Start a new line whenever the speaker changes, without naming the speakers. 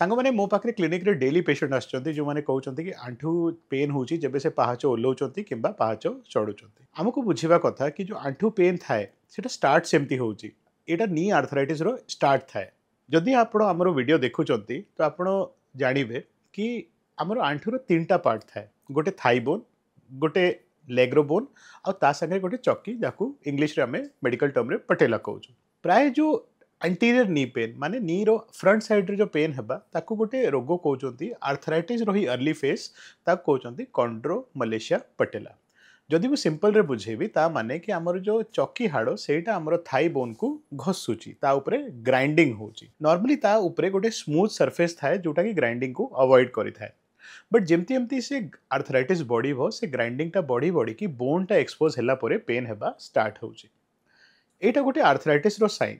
सांग मैंने मो पाखे क्लिनिक रे डेली पेशेंट आछंती जो माने कहउछंती कि आंठू पेन होउची जेबे से पहाच ओल्लौचंती किंबा पहाच चढ़ुचंती हमको बुझिबा कथा कि जो आंठू पेन थाए सेटा स्टार्ट सेमती होउची एटा नी आर्थराइटिस रो स्टार्ट थाए जदि आपण हमर वीडियो देखुचंती तो आपण जानिबे कि हमर आंठू रो तीनटा पार्ट थाए गोटे थाई बोन गोटे लेग्रो बोन आ ता संगे गोटे चक्की जाकू इंग्लिश रे हमें मेडिकल टर्म रे पटेला कहउछु प्राय जो एंटीरियर नी पेन माने नी रो फ्रंट साइड रे जो पेन हेबा ताकू गोटे रोग कहउचंती आर्थराइटिस रो ही अर्ली फेज ताकू कहउचंती कॉन्ड्रोमलेशिया पटेला जदि मु सिंपल रे बुझेबी ता माने कि हमर जो चक्की हाड़ो सेटा हमर थाई बोन को घसुची ता ऊपरे ग्राइंडिंग होची नॉर्मली ता ऊपरे गोटे स्मूथ सरफेस थाए जोटा कि ग्राइंडिंग को अवॉइड करि थाए बट जेमती एमती से आर्थराइटिस बॉडी भो से ग्राइंडिंग टा बॉडी बॉडी की बोन टा एक्सपोज होला परे पेन हेबा स्टार्ट होची एटा गोटे आर्थराइटिस रो साइन